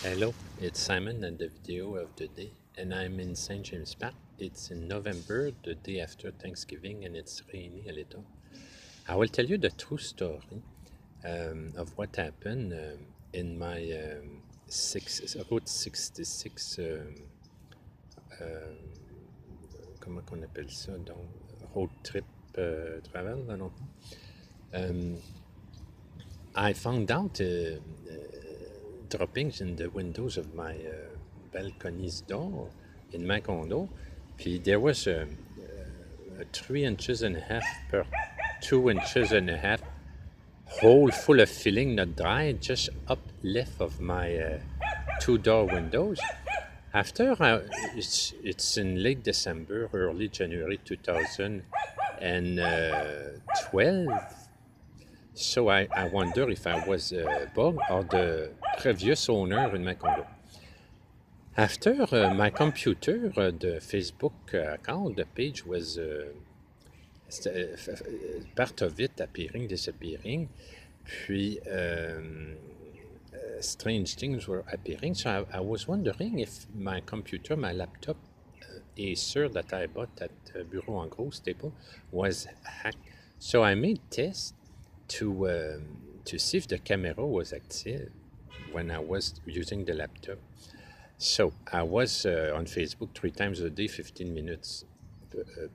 Hello, it's Simon and the video of the day, and I'm in St. James Park. It's in November, the day after Thanksgiving, and it's rainy a little. I will tell you the true story of what happened in my Route 66, comment on appelle ça, donc, road trip travel, I don't know. I found out droppings in the windows of my balcony's door in my condo. Puis there was a 3.5 inches per 2.5 inches hole full of filling, not dry, just up left of my two door windows. After, it's in late December, early January 2012. So I wonder if I was a bug or the previous owner in my condo. After my computer, the Facebook account, the page was part of it appearing, disappearing. Puis strange things were appearing. So I was wondering if my computer, my laptop, Acer that I bought at Bureau en Gros Staple was hacked. So I made tests to see if the camera was active when I was using the laptop. So I was on Facebook 3 times a day, 15 minutes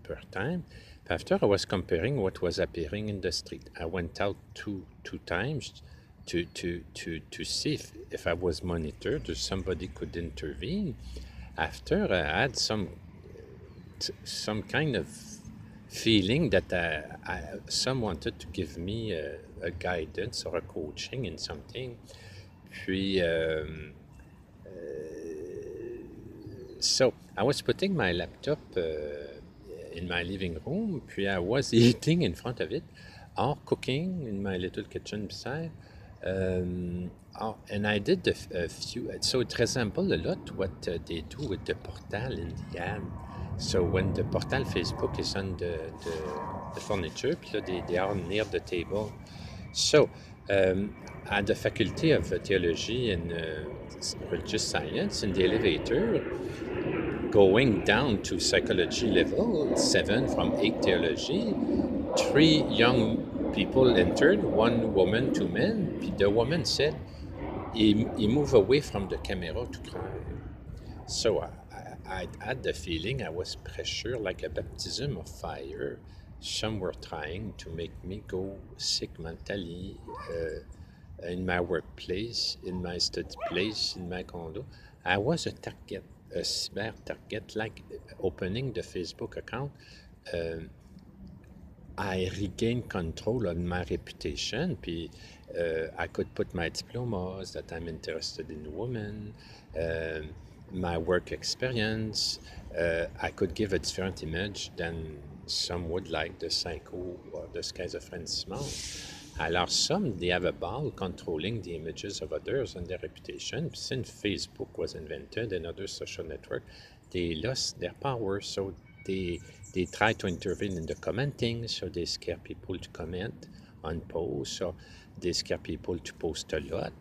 per time. After I was comparing what was appearing in the street. I went out two times to see if I was monitored or somebody could intervene. After I had some kind of feeling that some wanted to give me a guidance or a coaching in something. Puis, so I was putting my laptop in my living room, puis I was eating in front of it, or cooking in my little kitchen beside. And I did a few, so it resembled a lot what they do with the portal in the ad. So when the portal Facebook is on the furniture, puis là, they are near the table. So at the Faculty of Theology and Religious Science, in the elevator, going down to psychology level 7 from 8 theology, 3 young people entered, 1 woman, 2 men. Puis the woman said, he moved away from the camera to cry. So I had the feeling I was pressured like a baptism of fire. Some were trying to make me go sick mentally in my workplace, in my study place, in my condo. I was a target, a cyber target, like opening the Facebook account. I regained control on my reputation. Puis I could put my diplomas that I'm interested in women, my work experience. I could give a different image than some would like the psycho or the schizophrenicism. Alors some, they have a ball controlling the images of others and their reputation. Since Facebook was invented and other social network, they lost their power. So they try to intervene in the commenting. So they scare people to comment on posts. So they scare people to post a lot.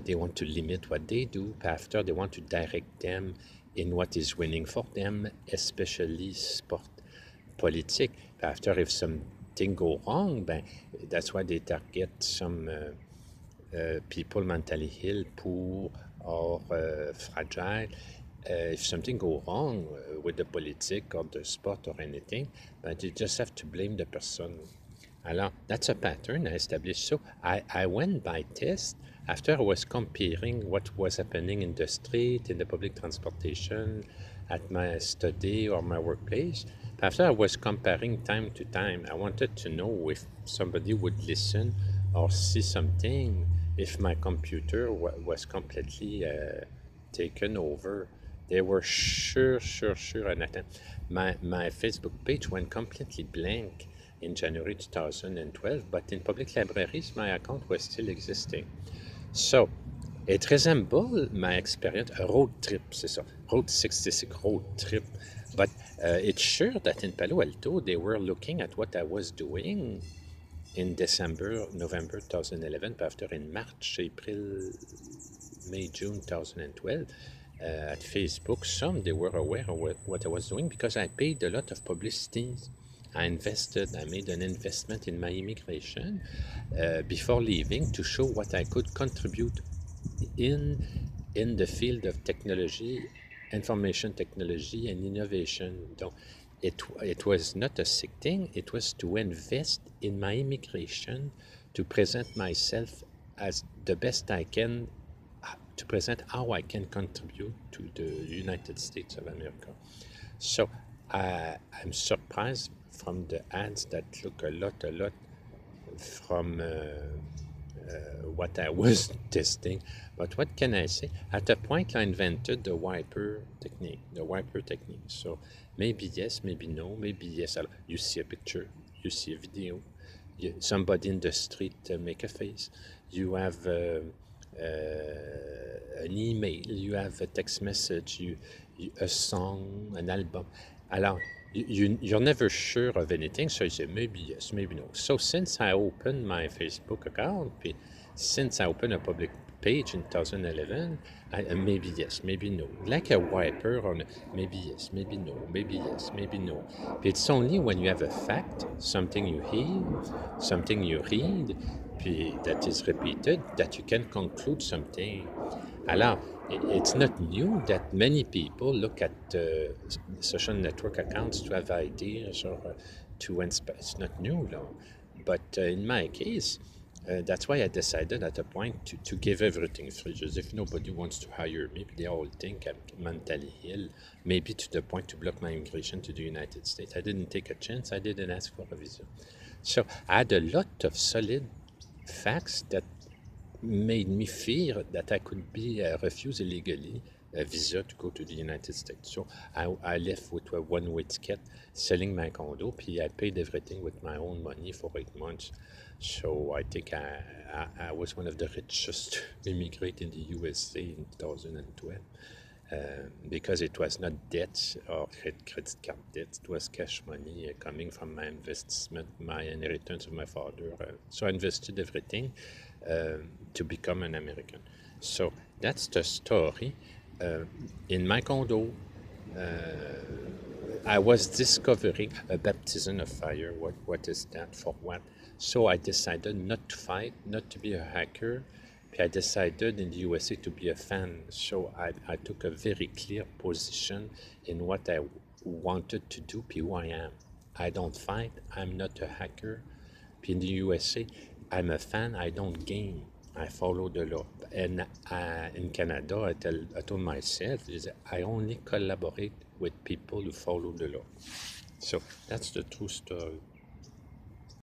They want to limit what they do. After, they want to direct them in what is winning for them, especially sport, politique. After, if something go wrong, that's why they target some people mentally ill, poor, or fragile. If something go wrong with the politique or the sport or anything, you just have to blame the person. Alors, that's a pattern I established. So I went by test. After I was comparing what was happening in the street, in the public transportation, at my study or my workplace. After I was comparing time to time, I wanted to know if somebody would listen or see something, if my computer was completely taken over. They were sure an attempt. My Facebook page went completely blank in January 2012, but in public libraries, my account was still existing. So, it resembled my experience, a road trip, c'est ça, Route 66 road trip. But it's sure that in Palo Alto, they were looking at what I was doing in December, November 2011, puis after in March, April, May, June 2012 at Facebook. Some, they were aware of what I was doing because I paid a lot of publicity. I made an investment in my immigration before leaving to show what I could contribute in in the field of technology, information technology and innovation. Donc, it was not a sick thing, it was to invest in my immigration, to present myself as the best I can, to present how I can contribute to the United States of America. So I'm surprised from the ads that look a lot from what I was testing. But what can I say? At a point, I invented the wiper technique, So maybe yes, maybe no, maybe yes. You see a picture, you see a video, somebody in the street make a face, you have an email, you have a text message, a song, an album. Alors, you're never sure of anything, so you say maybe yes, maybe no. So since I opened my Facebook account, since I opened a public page in 2011, maybe yes, maybe no. Like a wiper on maybe yes, maybe no, maybe yes, maybe no. It's only when you have a fact, something you hear, something you read, that is repeated, that you can conclude something. Alors, it's not new that many people look at social network accounts to have ideas or to inspire. It's not new, though. But in my case, that's why I decided at a point to give everything free. Just if nobody wants to hire me, they all think I'm mentally ill, maybe to the point to block my immigration to the United States. I didn't take a chance. I didn't ask for a visa. So I had a lot of solid facts that made me fear that I could be refused illegally a visa to go to the United States. So I left with a one-way ticket, selling my condo, puis I paid everything with my own money for 8 months. So I think I was one of the richest to immigrate in the USA in 2012. Because it was not debt or credit card debt, it was cash money coming from my investment, my inheritance of my father. So I invested everything to become an American. So that's the story. In my condo, I was discovering a baptism of fire. What is that? For what? So I decided not to fight, not to be a hacker. I decided in the USA to be a fan. So I took a very clear position in what I wanted to do, who I am. I don't fight. I'm not a hacker. In the USA, I'm a fan. I don't game. I follow the law. And in Canada, I told myself, I only collaborate with people who follow the law. So that's the true story.